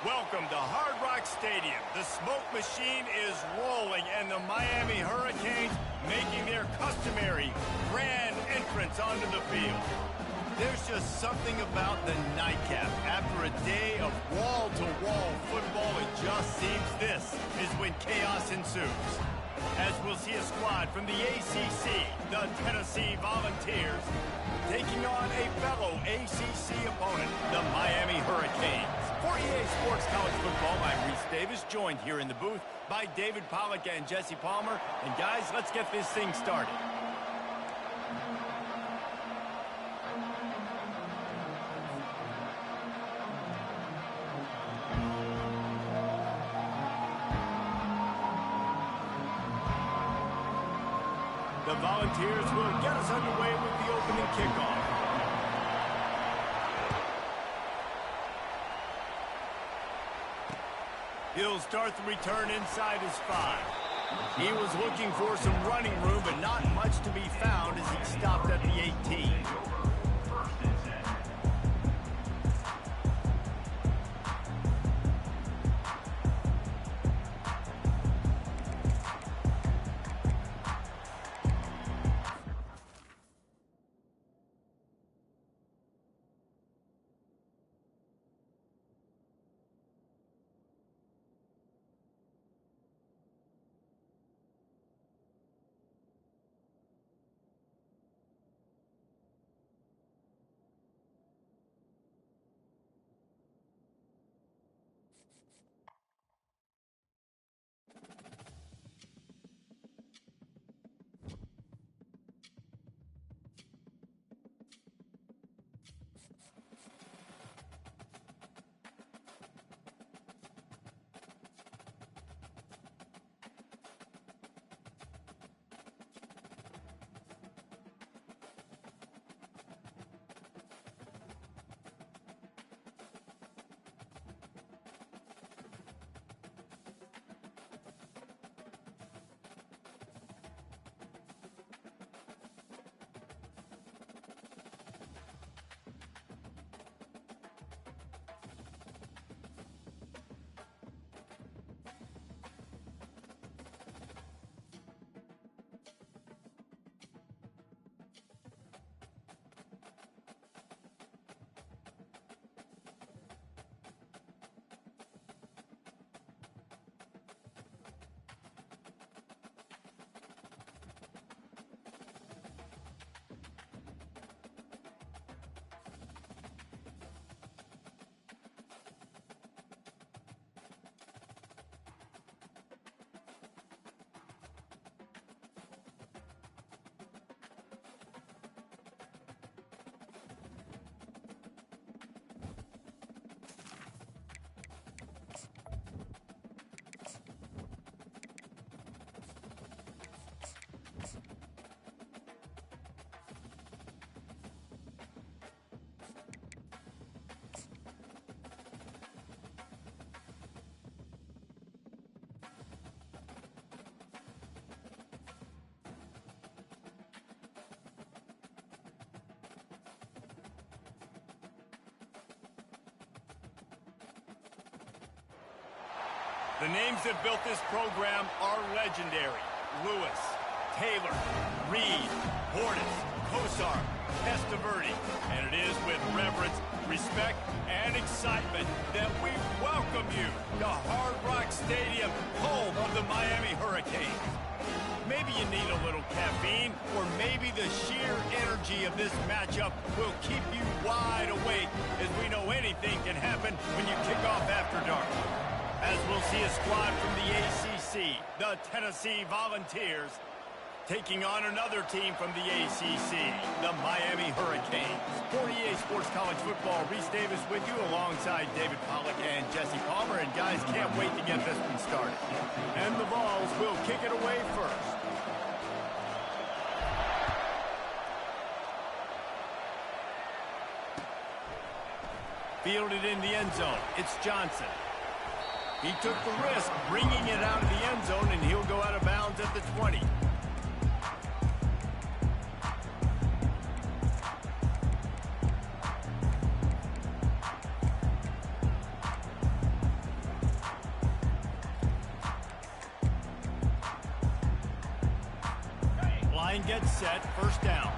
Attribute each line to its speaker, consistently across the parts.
Speaker 1: Welcome to Hard Rock Stadium. The smoke machine is rolling, and the Miami Hurricanes making their customary grand entrance onto the field. There's just something about the nightcap. After a day of wall-to-wall football, it just seems this is when chaos ensues. As we'll see a squad from the ACC, the Tennessee Volunteers, taking on a fellow ACC opponent, the Miami Hurricanes. For EA Sports College Football, I'm Reese Davis, joined here in the booth by David Pollack and Jesse Palmer. And guys, let's get this thing started. The Volunteers will get us underway with the opening kickoff. He'll start the return inside his 5. He was looking for some running room, but not much to be found as he stopped at the 18. The names that built this program are legendary. Lewis, Taylor, Reed, Portis, Kosar, Testaverde. And it is with reverence, respect, and excitement that we welcome you to Hard Rock Stadium, home of the Miami Hurricanes. Maybe you need a little caffeine, or maybe the sheer energy of this matchup will keep you wide awake, as we know anything can happen when you kick off after dark. As we'll see a squad from the ACC, the Tennessee Volunteers, taking on another team from the ACC, the Miami Hurricanes. For EA Sports College Football, Reese Davis with you alongside David Pollack and Jesse Palmer. And guys, can't wait to get this one started. And the Vols will kick it away first. Fielded in the end zone, it's Johnson. He took the risk, bringing it out of the end zone, and he'll go out of bounds at the 20. line gets set, first down.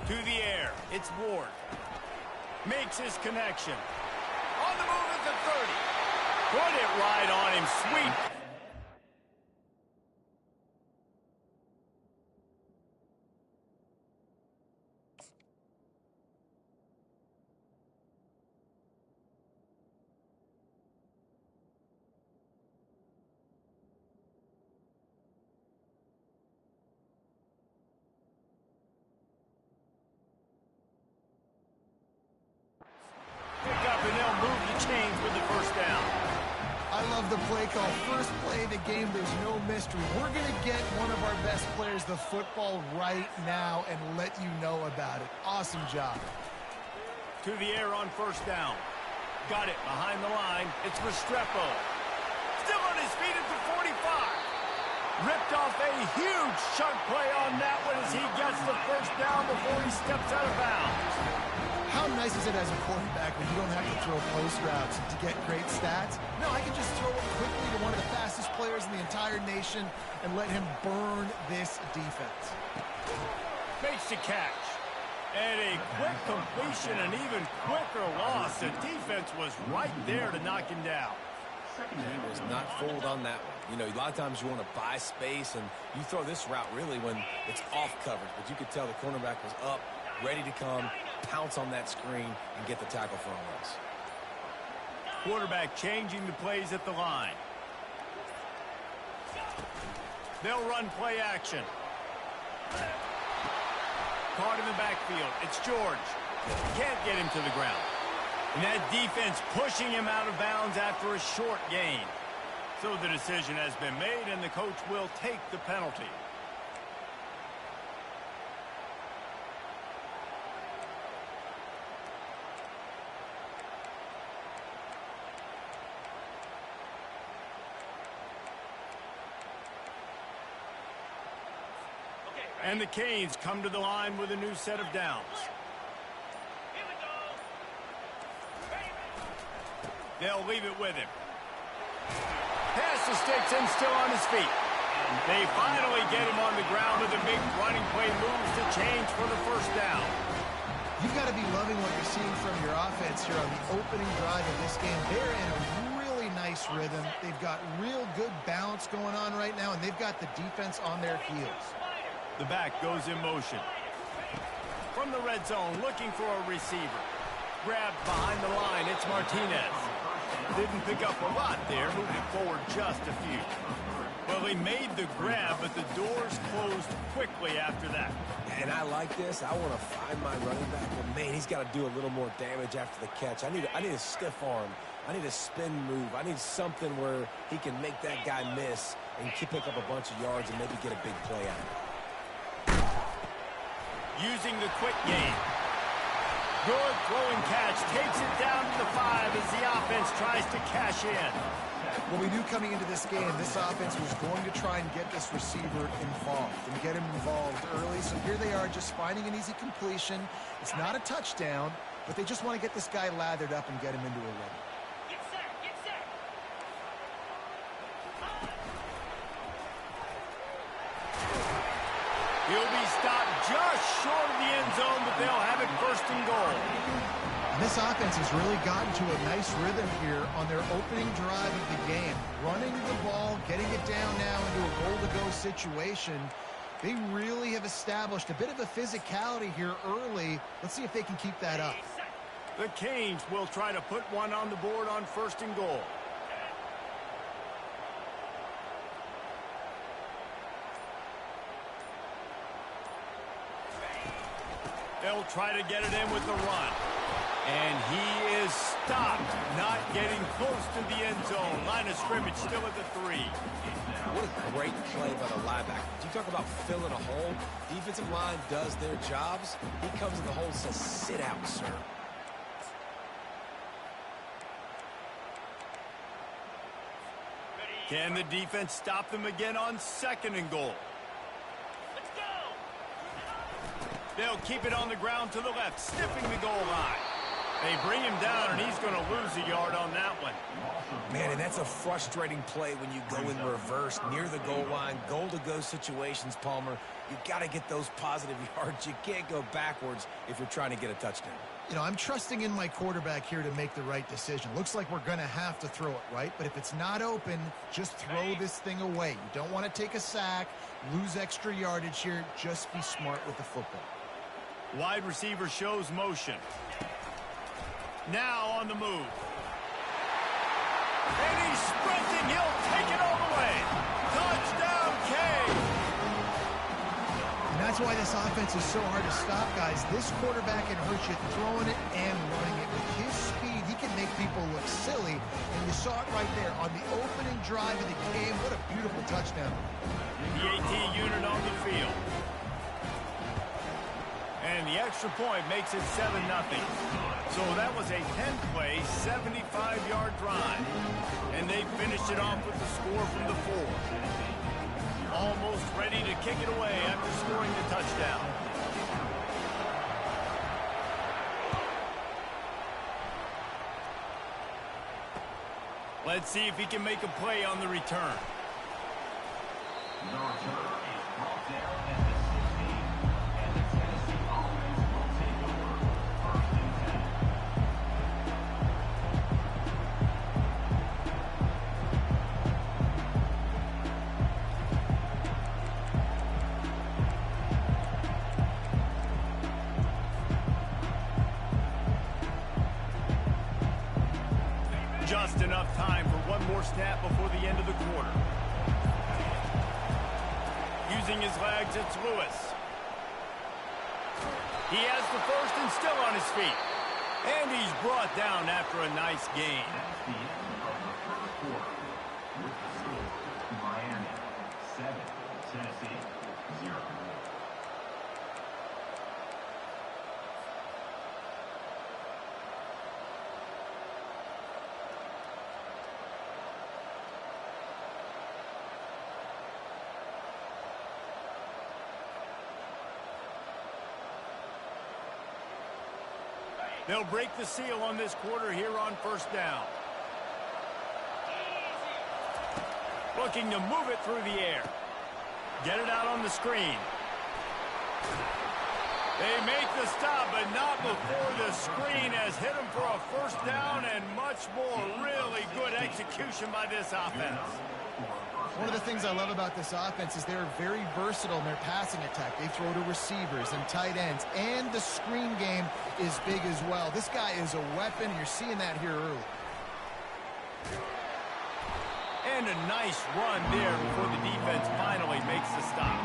Speaker 1: To the air, it's Ward. Makes his connection. On the move at the 30. Put it right on him, sweet. Pick up and they'll move the chains with the first down.
Speaker 2: I love the play call. First play of the game, there's no mystery. We're going to get one of our best players the football right now and let you know about it. Awesome job.
Speaker 1: To the air on first down. Got it behind the line. It's Restrepo. Still on his feet at the 45. Ripped off a huge chunk play on that one as he gets the first down before he steps out of bounds.
Speaker 2: How nice is it as a quarterback when you don't have to throw post routes to get great stats? No, I can just throw it quickly to one of the fastest players in the entire nation and let him burn this defense.
Speaker 1: Makes the catch. And a quick completion, an even quicker loss. The defense was right there to knock him down.
Speaker 3: He was not fooled on that one. You know, a lot of times you want to buy space, and you throw this route really when it's off coverage. But you could tell the cornerback was up, ready to come, pounce on that screen, and get the tackle for a loss.
Speaker 1: Quarterback changing the plays at the line. They'll run play action. Caught in the backfield. It's George. Can't get him to the ground. And that defense pushing him out of bounds after a short gain. So the decision has been made, and the coach will take the penalty. And the Canes come to the line with a new set of downs. They'll leave it with him. Pass the sticks and still on his feet. They finally get him on the ground with a big running play moves to change for the first down.
Speaker 2: You've got to be loving what you're seeing from your offense here on the opening drive of this game. They're in a really nice rhythm. They've got real good balance going on right now, and they've got the defense on their heels.
Speaker 1: The back goes in motion. From the red zone, looking for a receiver. Grabbed behind the line, it's Martinez. Didn't pick up a lot there, moving forward just a few. Well, he made the grab, but the doors closed quickly after that.
Speaker 3: And I like this. I want to find my running back, but man, he's got to do a little more damage after the catch. I need a stiff arm. I need a spin move. I need something where he can make that guy miss and pick up a bunch of yards and maybe get a big play out of it.
Speaker 1: Using the quick game. Good throwing catch. Takes it down to the 5 as the offense tries to cash in.
Speaker 2: Well, we knew coming into this game, this offense was going to try and get this receiver involved and get him involved early. So here they are just finding an easy completion. It's not a touchdown, but they just want to get this guy lathered up and get him into a rhythm.
Speaker 4: Get set, get set.
Speaker 1: He'll be stopped just short of the end zone, but they'll have it first and goal.
Speaker 2: And this offense has really gotten to a nice rhythm here on their opening drive of the game. Running the ball, getting it down now into a goal-to-go situation. They really have established a bit of a physicality here early. Let's see if they can keep that up.
Speaker 1: The Canes will try to put one on the board on first and goal. They'll try to get it in with the run. And he is stopped, not getting close to the end zone. Line of scrimmage still at the 3.
Speaker 3: What a great play by the linebacker. You talk about filling a hole. Defensive line does their jobs. He comes in the hole and says, sit out, sir.
Speaker 1: Can the defense stop them again on second and goal?
Speaker 4: Let's go.
Speaker 1: They'll keep it on the ground to the left, sniffing the goal line. They bring him down, and he's going to lose a yard on that one.
Speaker 3: Man, and that's a frustrating play when you go in reverse near the goal line. Goal-to-go situations, Palmer. You got to get those positive yards. You can't go backwards if you're trying to get a touchdown.
Speaker 2: You know, I'm trusting in my quarterback here to make the right decision. Looks like we're going to have to throw it, right? But if it's not open, just throw this thing away. You don't want to take a sack, lose extra yardage here. Just be smart with the football.
Speaker 1: Wide receiver shows motion. Now on the move. And he's sprinting. He'll take it all the way. Touchdown, K.
Speaker 2: And that's why this offense is so hard to stop, guys. This quarterback can hurt you throwing it and running it. With his speed, he can make people look silly. And you saw it right there on the opening drive of the game. What a beautiful touchdown.
Speaker 1: The AT unit on the field. And the extra point makes it 7-0. So that was a 10-play, 75-yard drive. And they finished it off with the score from the 4. Almost ready to kick it away after scoring the touchdown. Let's see if he can make a play on the return.
Speaker 5: The return is brought down at the 60, and the Tennessee offense will take over 1st and 10.
Speaker 1: Just enough time for one more snap before the end of the quarter. Using his legs, it's Lewis. He has the first and still on his feet. And he's brought down after a nice gain.
Speaker 5: That's the end of the first quarter. With the score, Miami 7, Tennessee 0.
Speaker 1: They'll break the seal on this quarter here on 1st down. Looking to move it through the air. Get it out on the screen. They make the stop, but not before the screen has hit them for a 1st down and much more. Really good execution by this offense.
Speaker 2: One of the things I love about this offense is they're very versatile in their passing attack. They throw to receivers and tight ends, and the screen game is big as well. This guy is a weapon, and you're seeing that here early.
Speaker 1: And a nice run there before the defense finally makes the stop.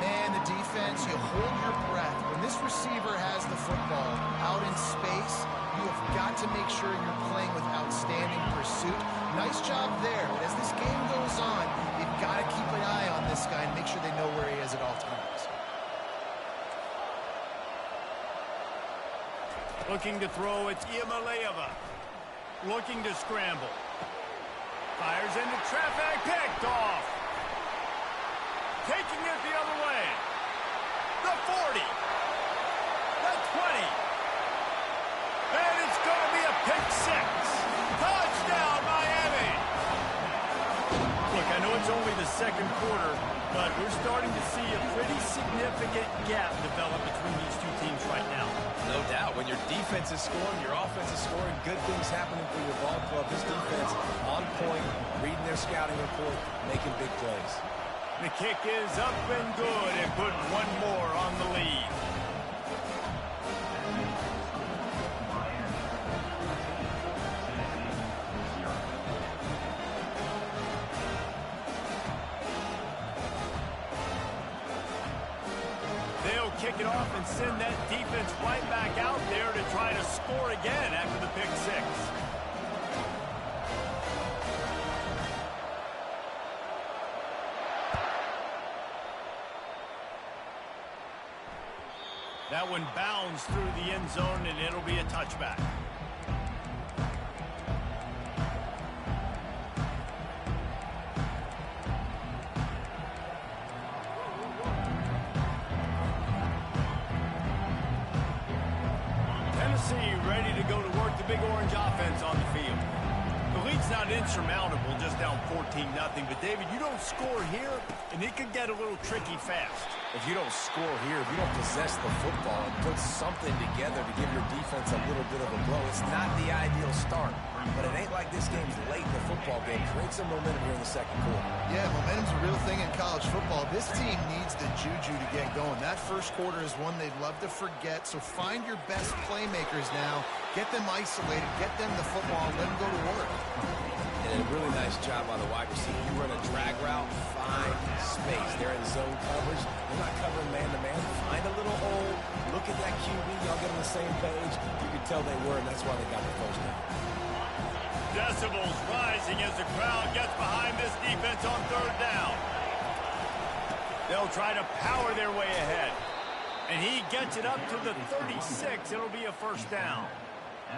Speaker 2: Man, the defense, you hold your breath. When this receiver has the football out in space, you have got to make sure you're playing with outstanding pursuit. Nice job there. But as this game goes on, you've got to keep an eye on this guy and make sure they know where he is at all times.
Speaker 1: Looking to throw, it's Iamaleava. Looking to scramble. Fires into traffic, picked off. Taking it the other way. The 40. The 20. And it's going to be a pick 6. Touchdown, Miami. Look, I know it's only the 2nd quarter, but we're starting to see a pretty significant gap develop between these two teams right now.
Speaker 3: No doubt. When your defense is scoring, your offense is scoring, good things happening for your ball club. This defense on point, reading their scouting report, making big plays.
Speaker 1: The kick is up and good and put one more on the lead. They'll kick it off and send that defense right back out there to try to score again after the pick 6. That one bounds through the end zone, and it'll be a touchback. Tennessee ready to go to work the Big Orange offense on the field. The lead's not insurmountable, just down 14-0. But, David, you don't score here, and it could get a little tricky fast.
Speaker 3: If you don't score here, if you don't possess the football and put something together to give your defense a little bit of a blow, it's not the ideal start. But it ain't like this game's late in the football game. Create some momentum here in the second quarter.
Speaker 2: Yeah, momentum's a real thing in college football. This team needs the juju to get going. That first quarter is one they'd love to forget, so find your best playmakers now. Get them isolated, get them the football, and let them go to work.
Speaker 3: And a really nice job by the wide receiver. You run a drag route, find space. They're in zone coverage. They're not covering man-to-man. Find a little hole. Look at that QB. Y'all get on the same page. You can tell they were, and that's why they got the first down.
Speaker 1: Decibels rising as the crowd gets behind this defense on third down. They'll try to power their way ahead. And he gets it up to the 36. It'll be a first down.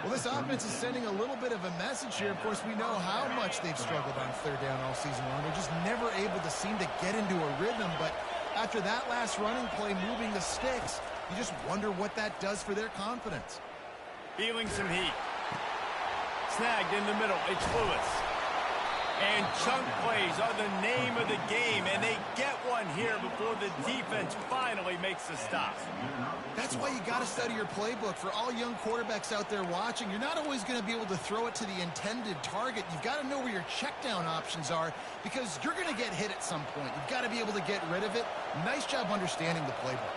Speaker 2: Well, this offense is sending a little bit of a message here. Of course, we know how much they've struggled on third down all season long. They're just never able to seem to get into a rhythm. But after that last running play moving the sticks, you just wonder what that does for their confidence.
Speaker 1: Feeling some heat. Snagged in the middle. It's Lewis. And chunk plays are the name of the game, and they get one here before the defense finally makes the stop.
Speaker 2: That's why you got to study your playbook. For all young quarterbacks out there watching, you're not always going to be able to throw it to the intended target. You've got to know where your check down options are because you're going to get hit at some point. You've got to be able to get rid of it. Nice job understanding the playbook.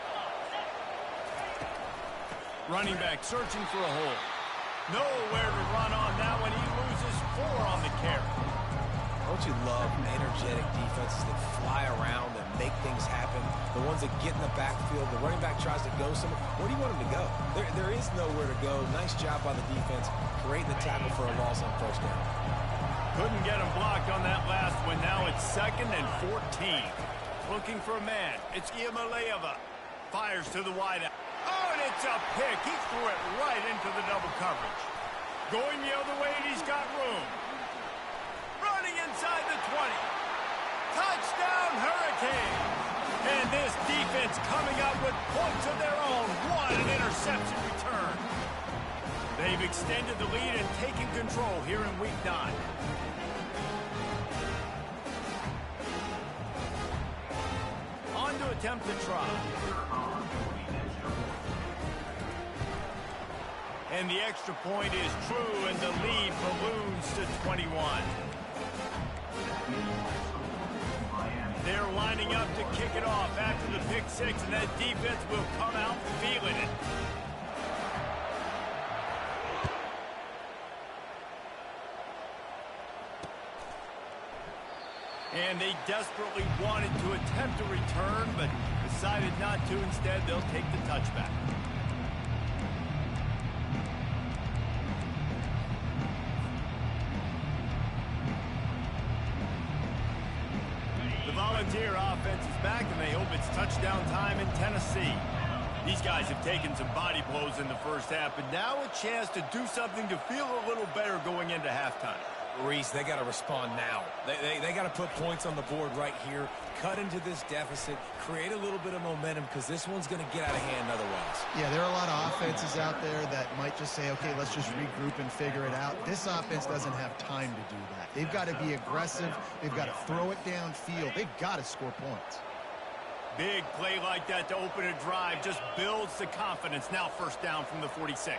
Speaker 1: Running back searching for a hole. Nowhere to run on that one. He loses 4 on the carry.
Speaker 3: Don't you love energetic defenses that fly around and make things happen? The ones that get in the backfield, the running back tries to go somewhere. Where do you want him to go? There is nowhere to go. Nice job by the defense, creating the tackle for a loss on first down.
Speaker 1: Couldn't get him blocked on that last one. Now it's 2nd and 14. Looking for a man. It's Iamaleava. Fires to the wideout. Oh, and it's a pick. He threw it right into the double coverage. Going the other way, and he's got room. Running inside the 20. Touchdown, Hurricanes. And this defense coming up with points of their own. What an interception return. They've extended the lead and taken control here in Week 9. On to attempt the try. And the extra point is true, and the lead balloons to 21. They're lining up to kick it off after the pick 6, and that defense will come out feeling it. And they desperately wanted to attempt a return, but decided not to. Instead, they'll take the touchback. The Volunteer offense is back, and they hope it's touchdown time in Tennessee. These guys have taken some body blows in the first half, but now a chance to do something to feel a little better going into halftime.
Speaker 3: Reese, they got to respond now. They got to put points on the board right here, cut into this deficit, create a little bit of momentum because this one's going to get out of hand otherwise.
Speaker 2: Yeah, there are a lot of offenses out there that might just say, okay, let's just regroup and figure it out. This offense doesn't have time to do that. They've got to be aggressive. They've got to throw it downfield. They've got to score points.
Speaker 1: Big play like that to open a drive just builds the confidence. Now first down from the 46.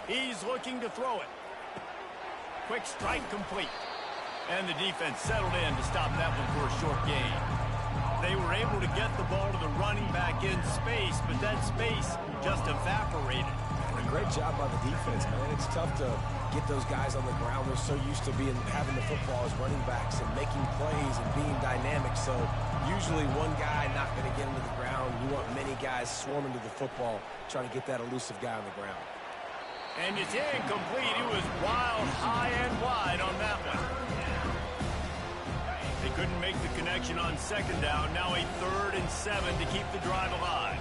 Speaker 1: He's looking to throw it. Quick strike complete. And the defense settled in to stop that one for a short gain. They were able to get the ball to the running back in space, but that space just evaporated.
Speaker 3: A great job by the defense, man. It's tough to get those guys on the ground. They're so used to having the football as running backs and making plays and being dynamic. So usually one guy not going to get into the ground. You want many guys swarming to the football, trying to get that elusive guy on the ground.
Speaker 1: And it's incomplete. It was wild, high and wide on that one. They couldn't make the connection on second down. Now a 3rd and 7 to keep the drive alive.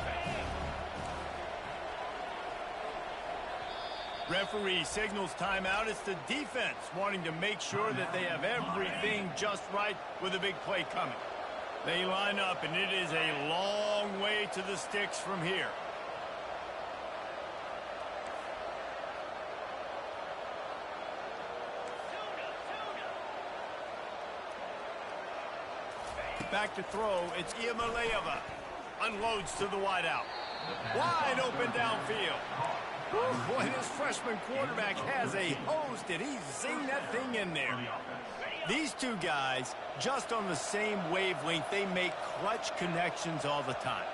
Speaker 1: Referee signals timeout. It's the defense wanting to make sure that they have everything just right with a big play coming. They line up, and it is a long way to the sticks from here. Back to throw, it's Iamaleava. Unloads to the wideout. Wide open downfield. Woo, boy, this freshman quarterback has a host, and he's zinged that thing in there. These two guys, just on the same wavelength, they make clutch connections all the time.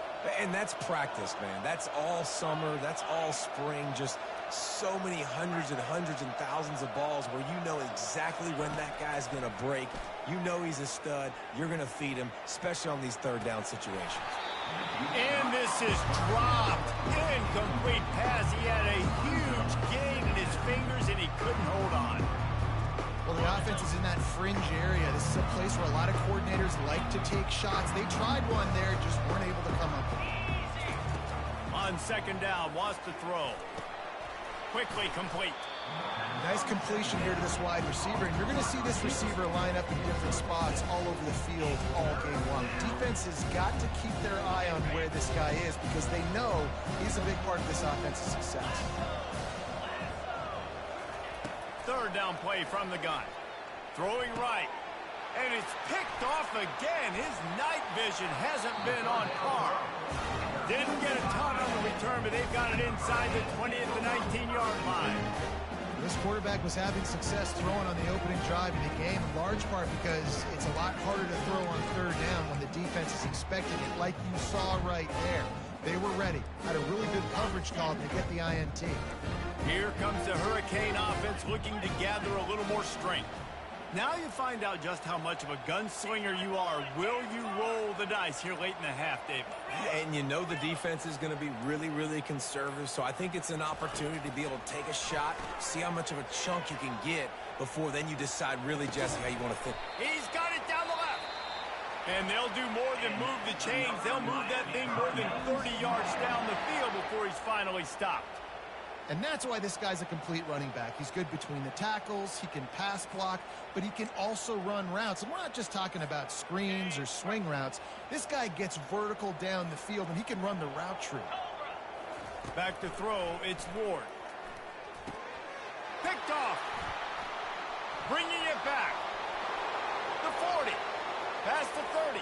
Speaker 3: And that's practice, man. That's all summer. That's all spring. Just so many hundreds and thousands of balls where you know exactly when that guy's going to break. You know he's a stud. You're going to feed him, especially on these third down situations.
Speaker 1: And this is dropped. Incomplete pass. He had a huge gain in his fingers, and he couldn't hold on.
Speaker 2: Well, the offense is in that fringe area. This is a place where a lot of coordinators like to take shots. They tried one there, just weren't able to come up with it.
Speaker 1: On second down, wants to throw. Quickly complete.
Speaker 2: Nice completion here to this wide receiver, and you're going to see this receiver line up in different spots all over the field all game long. Defense has got to keep their eye on where this guy is because they know he's a big part of this offense's success.
Speaker 1: Third down play from the gun. Throwing right. And it's picked off again. His night vision hasn't been on par. Didn't get a ton on the return, but they've got it inside the 20 at the 19-yard line.
Speaker 2: This quarterback was having success throwing on the opening drive of the game, in large part because it's a lot harder to throw on third down when the defense is expecting it, like you saw right there. They were ready. Had a really good coverage call to get the INT.
Speaker 1: Here comes the Hurricane offense looking to gather a little more strength. Now you find out just how much of a gunslinger you are. Will you roll the dice here late in the half, David?
Speaker 3: And you know the defense is going to be really conservative, so I think it's an opportunity to be able to take a shot, see how much of a chunk you can get before then you decide really, Jesse, how you want to think.
Speaker 1: He's got it down the left. And they'll do more than move the chains. They'll move that thing more than 30 yards down the field before he's finally stopped.
Speaker 2: And that's why this guy's a complete running back. He's good between the tackles, he can pass block, but he can also run routes. And we're not just talking about screens or swing routes. This guy gets vertical down the field, and he can run the route tree.
Speaker 1: Back to throw, it's Ward. Picked off. Bringing it back. The 40. Past the 30.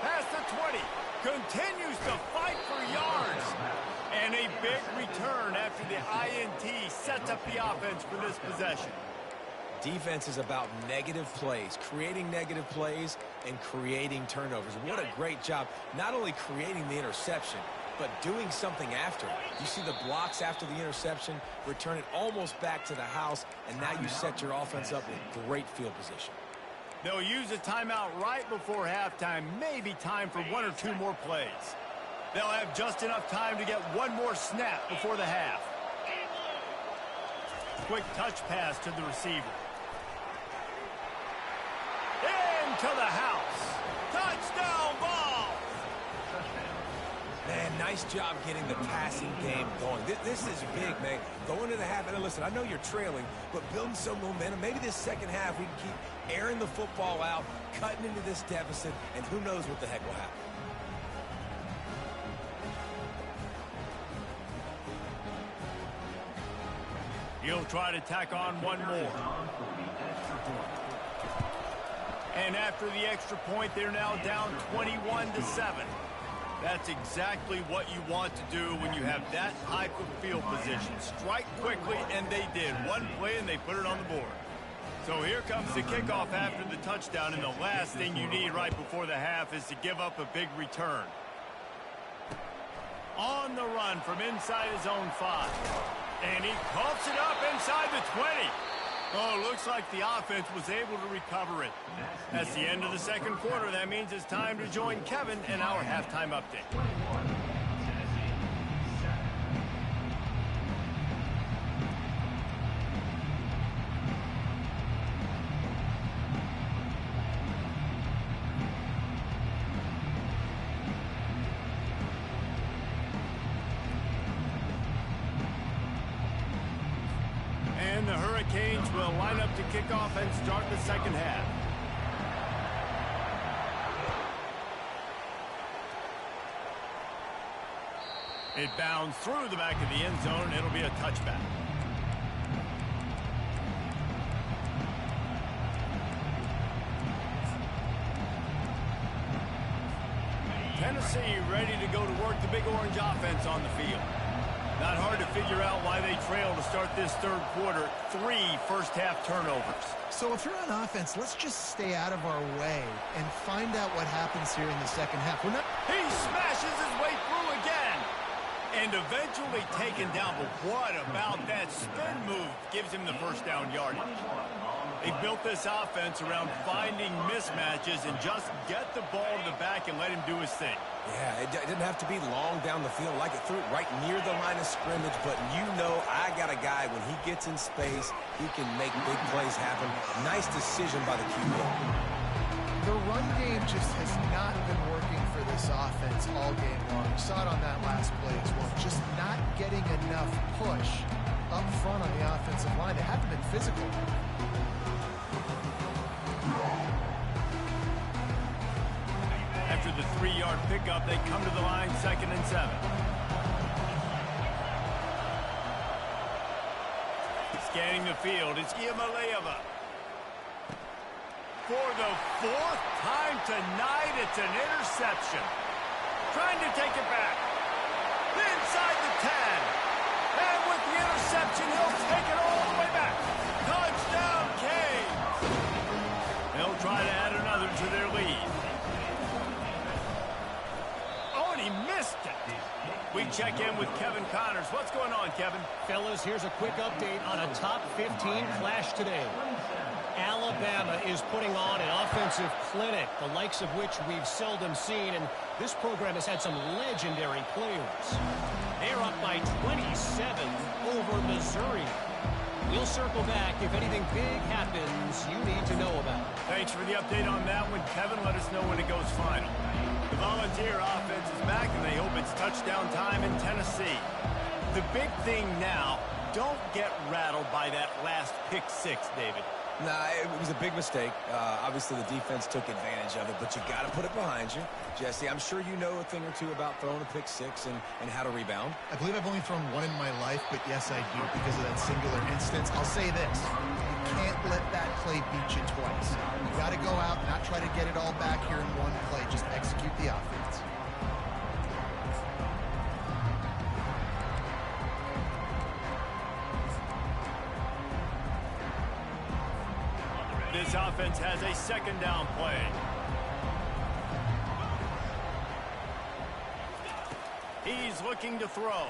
Speaker 1: Past the 20. Continues to fight for yards. And a big return after the INT sets up the offense for this possession.
Speaker 3: Defense is about negative plays, creating negative plays and creating turnovers. What a great job, not only creating the interception, but doing something after. You see the blocks after the interception, return it almost back to the house, and now you set your offense up in great field position.
Speaker 1: They'll use a timeout right before halftime, maybe time for one or two more plays. They'll have just enough time to get one more snap before the half. Quick touch pass to the receiver. Into the house. Touchdown ball.
Speaker 3: Man, nice job getting the passing game going. This is big, man. Going to the half, and listen, I know you're trailing, but building some momentum. Maybe this second half we can keep airing the football out, cutting into this deficit, and who knows what the heck will happen.
Speaker 1: He'll try to tack on one more. And after the extra point, they're now down 21-7. That's exactly what you want to do when you have that type of field position. Strike quickly, and they did. One play, and they put it on the board. So here comes the kickoff after the touchdown, and the last thing you need right before the half is to give up a big return. On the run from inside his own 5. And he coughs it up inside the 20. Oh, looks like the offense was able to recover it. That's the end of the second quarter. That means it's time to join Kevin in our halftime update. And the Hurricanes will line up to kick off and start the second half. It bounds through the back of the end zone. It'll be a touchback. Tennessee ready to go to work the Big Orange offense on the field. Not hard to figure out why they trail to start this third quarter. 3 first-half turnovers.
Speaker 2: So if you're on offense, let's just stay out of our way and find out what happens here in the second half.
Speaker 1: He smashes his way through again. And eventually taken down. But what about that spin move gives him the first down yardage? They built this offense around finding mismatches and just get the ball to the back and let him do his thing.
Speaker 3: Yeah, it didn't have to be long down the field. Like it threw it right near the line of scrimmage, but you know I got a guy, when he gets in space, he can make big plays happen. Nice decision by the QB.
Speaker 2: The run game just has not been working for this offense all game long. We saw it on that last play as well. Just not getting enough push up front on the offensive line. They haven't been physical.
Speaker 1: After the 3-yard pickup, they come to the line, 2nd and 7. Scanning the field, it's Iamaleava. For the 4th time tonight, it's an interception. Trying to take it back. Inside the 10. And with the interception, he'll take it all the way back. Touchdown, Cade. They'll try to add another to their lead. Oh, and he missed it. We check in with Kevin Connors. What's going on, Kevin?
Speaker 6: Fellas, here's a quick update on a top 15 clash today. Alabama is putting on an offensive clinic, the likes of which we've seldom seen, and this program has had some legendary players. They're up by 27 over Missouri. We'll circle back. If anything big happens, you need to know about it.
Speaker 1: Thanks for the update on that one, Kevin. Let us know when it goes final. The Volunteer offense is back, and they hope it's touchdown time in Tennessee. The big thing now, don't get rattled by that last pick-6, David.
Speaker 3: Nah, it was a big mistake. Obviously, the defense took advantage of it, but you got to put it behind you. Jesse, I'm sure you know a thing or two about throwing a pick-6 and how to rebound.
Speaker 2: I believe I've only thrown one in my life, but yes, I do because of that singular instance. I'll say this. You can't let that play beat you twice. You got to go out, not try to get it all back here in one play. Just execute the offense.
Speaker 1: This offense has a 2nd down play. He's looking to throw.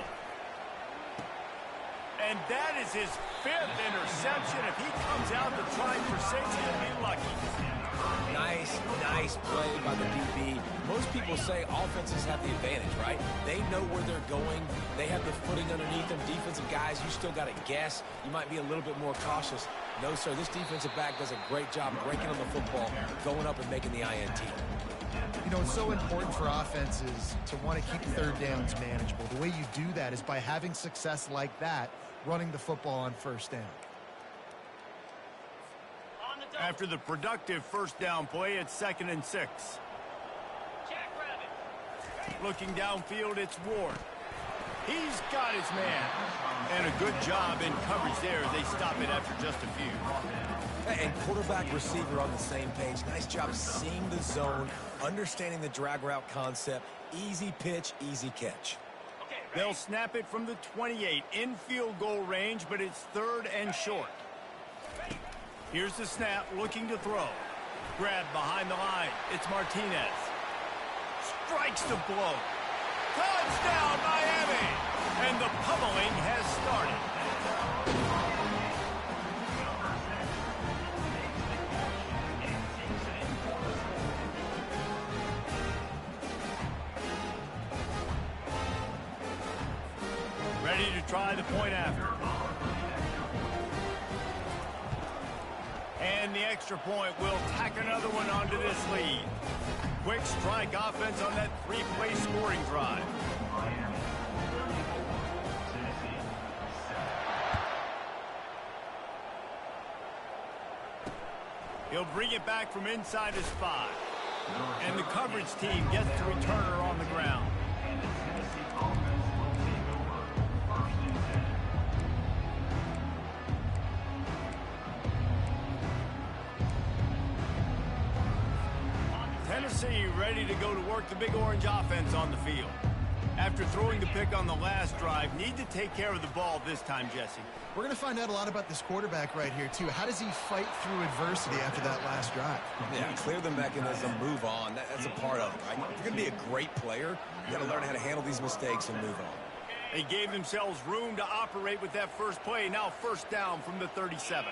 Speaker 1: And that is his 5th interception. If he comes out to try for 6, he'll be lucky. Nice
Speaker 3: play by the DB. Most people say offenses have the advantage, right? They know where they're going. They have the footing underneath them. Defensive guys, you still got to guess. You might be a little bit more cautious. No, sir, this defensive back does a great job breaking on the football, going up and making the INT.
Speaker 2: You know, it's so important for offenses to want to keep 3rd downs manageable. The way you do that is by having success like that, running the football on 1st down.
Speaker 1: After the productive 1st down play, it's 2nd and 6. Looking downfield, it's Ward. He's got his man. And a good job in coverage there. They stop it after just a few.
Speaker 3: And quarterback receiver on the same page. Nice job seeing the zone, understanding the drag route concept. Easy pitch, easy catch.
Speaker 1: They'll snap it from the 28 in field goal range, but it's 3rd and short. Here's the snap, looking to throw. Grabbed behind the line. It's Martinez. Strikes the blow. Touchdown, Miami! And the pummeling has started. Ready to try the point after. And the extra point will tack another one onto this lead. Quick strike offense on that 3-play scoring drive. He'll bring it back from inside his 5. And the coverage team gets the returner on the ground. Tennessee ready to go to work the Big Orange offense on the field. After throwing the pick on the last drive, need to take care of the ball this time, Jesse.
Speaker 2: We're going to find out a lot about this quarterback right here, too. How does he fight through adversity after that last drive?
Speaker 3: Yeah, clear the mechanism, move on. That's a part of it, right? If you're going to be a great player, you got to learn how to handle these mistakes and move on.
Speaker 1: They gave themselves room to operate with that first play. Now first down from the 37.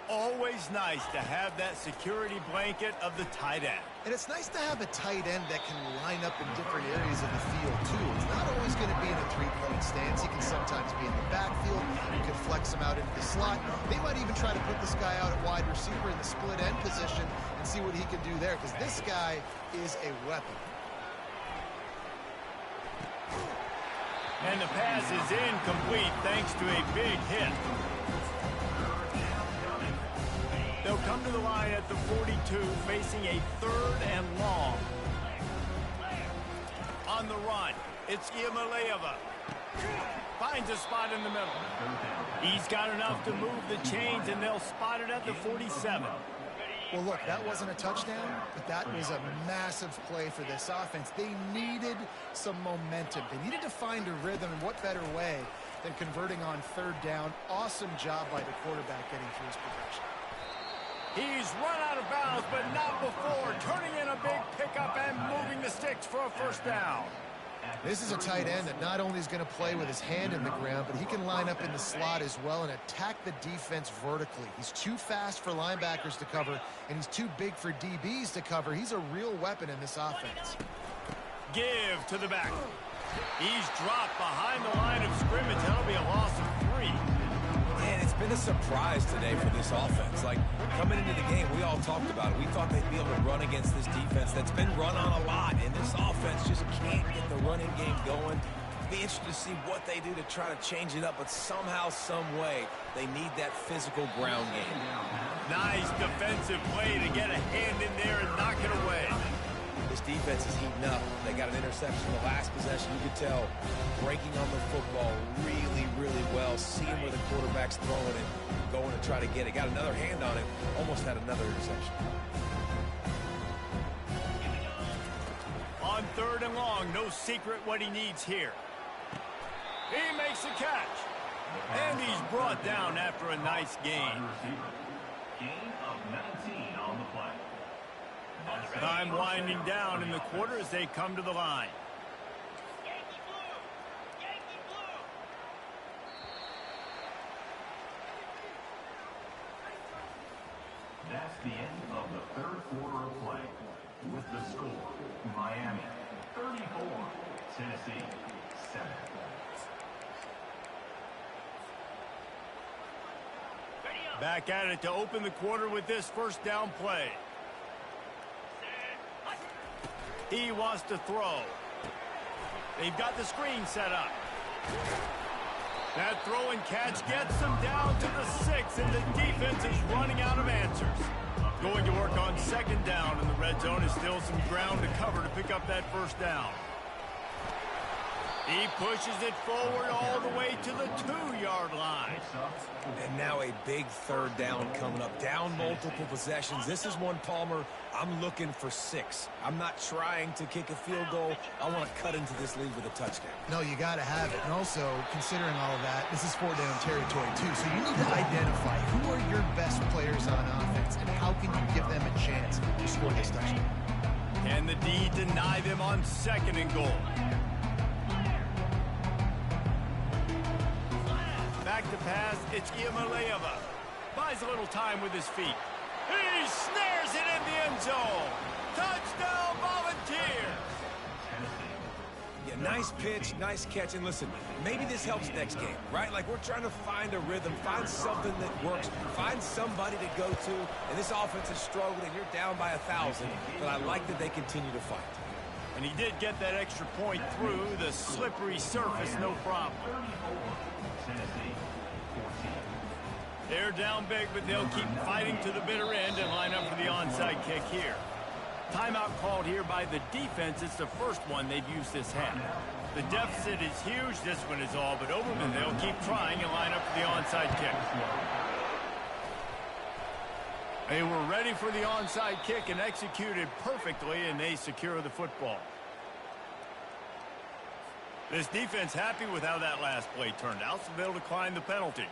Speaker 1: Always nice to have that security blanket of the tight end.
Speaker 2: And it's nice to have a tight end that can line up in different areas of the field, too. It's not always going to be in a three-point stance. He can sometimes be in the backfield. You can flex him out into the slot. They might even try to put this guy out at wide receiver in the split end position and see what he can do there, because this guy is a weapon.
Speaker 1: And the pass is incomplete thanks to a big hit. They'll come to the line at the 42, facing a 3rd and long. On the run, it's Iamaleava. Finds a spot in the middle. He's got enough to move the chains, and they'll spot it at the 47.
Speaker 2: Well, look, that wasn't a touchdown, but that was a massive play for this offense. They needed some momentum. They needed to find a rhythm, and what better way than converting on 3rd down. Awesome job by the quarterback getting through his progression.
Speaker 1: He's run out of bounds, but not before turning in a big pickup and moving the sticks for a first down.
Speaker 2: This is a tight end that not only is going to play with his hand in the ground, but he can line up in the slot as well and attack the defense vertically. He's too fast for linebackers to cover, and he's too big for DBs to cover. He's a real weapon in this offense.
Speaker 1: Give to the back. He's dropped behind the line of scrimmage. That'll be a loss of 3.
Speaker 3: And it's been a surprise today for this offense. Like, coming into the game, we all talked about it. We thought they'd be able to run against this defense that's been run on a lot, and this offense just can't get the running game going. Be interested to see what they do to try to change it up, but somehow, some way, they need that physical ground game.
Speaker 1: Nice defensive play to get a hand in there and knock it away.
Speaker 3: This defense is heating up. They got an interception the last possession. You could tell breaking on the football really, really well, seeing where the quarterback's throwing it, going to try to get it. Got another hand on it, almost had another interception.
Speaker 1: On 3rd and long, no secret what he needs here. He makes the catch. And he's brought down after a nice gain.
Speaker 5: Gain of 19 on the play.
Speaker 1: Time winding down in the quarter as they come to the line.
Speaker 4: Yankee blue! Yankee blue!
Speaker 5: That's the end of the 3rd quarter of play. With the score, Miami 34, Tennessee 7.
Speaker 1: Back at it to open the quarter with this first down play. He wants to throw. They've got the screen set up. That throw and catch gets them down to the 6, and the defense is running out of answers. Going to work on 2nd down, and the red zone is still some ground to cover to pick up that first down. He pushes it forward all the way to the 2-yard line.
Speaker 3: And now a big 3rd down coming up. Down multiple possessions. This is one, Palmer, I'm looking for 6. I'm not trying to kick a field goal. I want to cut into this lead with a touchdown.
Speaker 2: No, you got to have it. And also, considering all of that, this is 4-down territory, too. So you need to identify who are your best players on offense and how can you give them a chance to score this touchdown.
Speaker 1: Can the D deny them on 2nd and goal? Back to pass, it's Iamaleava. Buys a little time with his feet. He snares it in the end zone. Touchdown, Volunteers!
Speaker 3: Yeah, nice pitch, nice catch. And listen, maybe this helps next game, right? Like, we're trying to find a rhythm, find something that works, find somebody to go to. And this offense is struggling. You're down by 1,000, but I like that they continue to fight.
Speaker 1: And he did get that extra point through the slippery surface, no problem.
Speaker 5: Tennessee 14.
Speaker 1: They're down big, but they'll keep fighting to the bitter end and line up for the onside kick here. Timeout called here by the defense. It's the first one they've used this half. The deficit is huge. This one is all but over, and they'll keep trying and line up for the onside kick. They were ready for the onside kick and executed perfectly, and they secure the football. This defense happy with how that last play turned out, so they'll decline the penalty.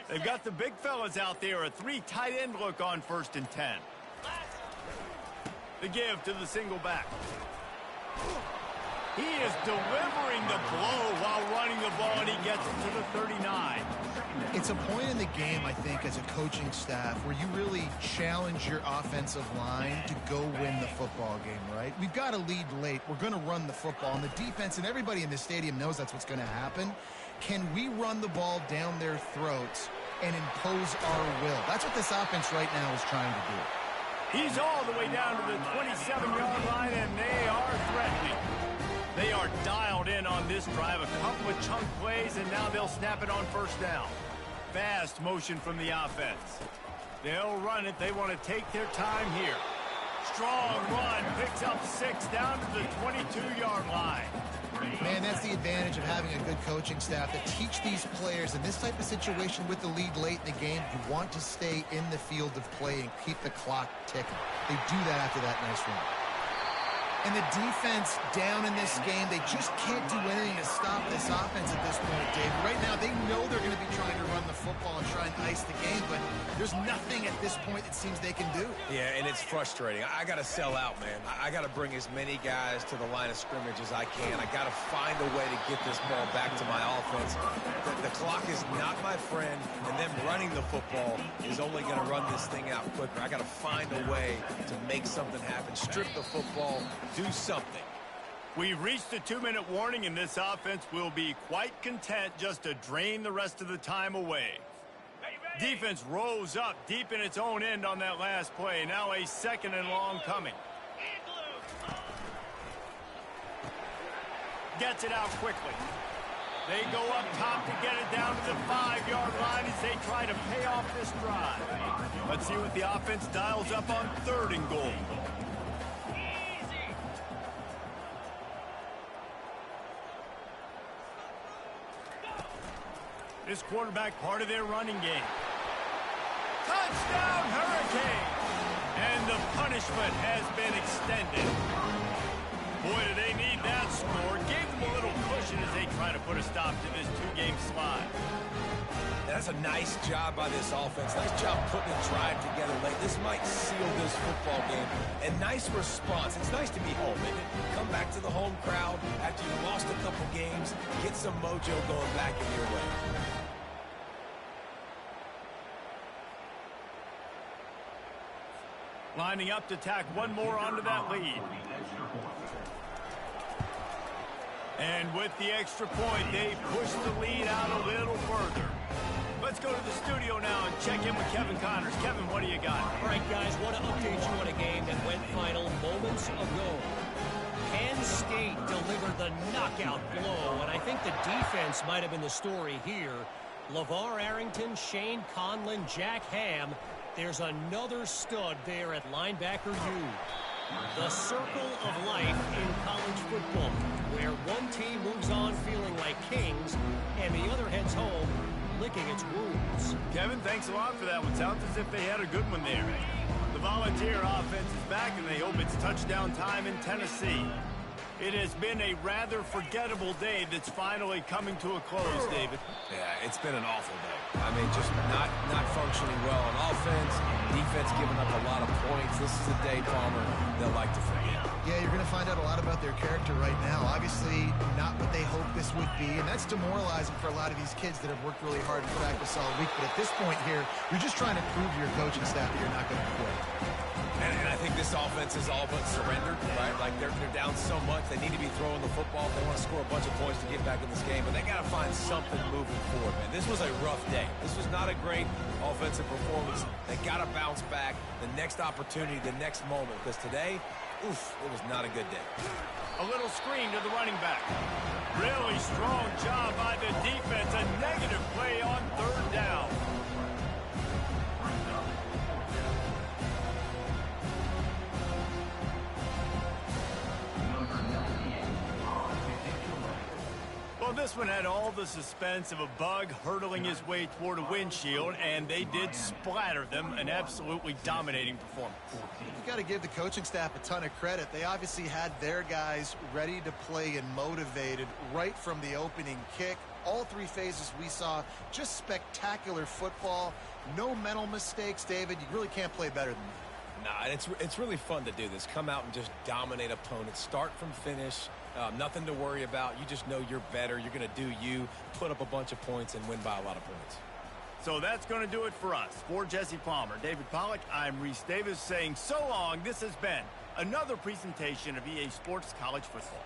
Speaker 1: They've got the big fellas out there, a 3 tight end look on 1st and 10. The give to the single back. He is delivering the blow while running the ball, and he gets it to the 39.
Speaker 2: It's a point in the game, I think, as a coaching staff where you really challenge your offensive line to go win the football game, right? We've got to lead late. We're going to run the football, and the defense and everybody in the stadium knows that's what's going to happen. Can we run the ball down their throats and impose our will? That's what this offense right now is trying to do.
Speaker 1: He's all the way down to the 27-yard line, and they are threatening. They are dialed in on this drive, a couple of chunk plays, and now they'll snap it on 1st down. Fast motion from the offense. They'll run it. They want to take their time here. Strong run, picks up 6 down to the 22-yard line.
Speaker 2: Man, that's the advantage of having a good coaching staff that teach these players in this type of situation with the lead late in the game. You want to stay in the field of play and keep the clock ticking. They do that after that nice run. And the defense down in this game, they just can't do anything to stop this offense at this point, Dave. Right now, they know they're going to be trying to run the football and try and ice the game, but there's nothing at this point it seems they can do.
Speaker 3: Yeah, and it's frustrating. I got to sell out, man. I got to bring as many guys to the line of scrimmage as I can. I got to find a way to get this ball back to my offense. The clock is not my friend, and them running the football is only going to run this thing out quicker. I got to find a way to make something happen, strip the football, do something.
Speaker 1: We've reached a 2-minute warning, and this offense will be quite content just to drain the rest of the time away. Defense rose up deep in its own end on that last play. Now a 2nd and long coming. Gets it out quickly. They go up top to get it down to the 5-yard line as they try to pay off this drive. Let's see what the offense dials up on 3rd and goal. This quarterback part of their running game. Touchdown, Hurricane! And the punishment has been extended. Boy, do they need that score. Gave them a little cushion as they try to put a stop to this 2-game slide.
Speaker 3: That's a nice job by this offense. Nice job putting a drive together late. This might seal this football game. And nice response. It's nice to be home, isn't it? Come back to the home crowd after you've lost a couple games. Get some mojo going back in your way.
Speaker 1: Lining up to tack one more onto that lead. And with the extra point, they push the lead out a little further. Let's go to the studio now and check in with Kevin Connors. Kevin, what do you got?
Speaker 6: All right, guys, want to update you on a game that went final moments ago. Penn State delivered the knockout blow, and I think the defense might have been the story here. LeVar Arrington, Shane Conlon, Jack Ham. There's another stud there at linebacker U. The circle of life in college football, where one team moves on feeling like kings, and the other heads home licking its wounds.
Speaker 1: Kevin, thanks a lot for that one. Sounds as if they had a good one there. The Volunteer offense is back, and they hope it's touchdown time in Tennessee. It has been a rather forgettable day that's finally coming to a close, David.
Speaker 3: Yeah, it's been an awful day. I mean, just not functioning well on offense, defense giving up a lot of points. This is a day, Palmer, they'll like to forget.
Speaker 2: Yeah, you're going to find out a lot about their character right now. Obviously, not what they hoped this would be, and that's demoralizing for a lot of these kids that have worked really hard in practice all week. But at this point here, you're just trying to prove to your coaching staff that you're not going to quit.
Speaker 3: And I think this offense is all but surrendered, right? Like they're down so much, they need to be throwing the football. They want to score a bunch of points to get back in this game, but they got to find something moving forward, man. This was a rough day. This was not a great offensive performance. They got to bounce back. The next opportunity, the next moment, because today, oof, it was not a good day.
Speaker 1: A little screen to the running back. Really strong job by the defense. A negative play on 3rd down. this one had all the suspense of a bug hurtling his way toward a windshield, and they did splatter them. An absolutely dominating performance.
Speaker 2: You got to give the coaching staff a ton of credit. They obviously had their guys ready to play and motivated right from the opening kick. All three phases we saw just spectacular football. No mental mistakes, David. You really can't play better than that.
Speaker 3: Nah, it's really fun to do this. Come out and just dominate opponents. Start from finish. Nothing to worry about. You just know you're better. You're going to do you, put up a bunch of points, and win by a lot of points.
Speaker 1: So that's going to do it for us. For Jesse Palmer, David Pollack, I'm Reese Davis saying so long. This has been another presentation of EA Sports College Football.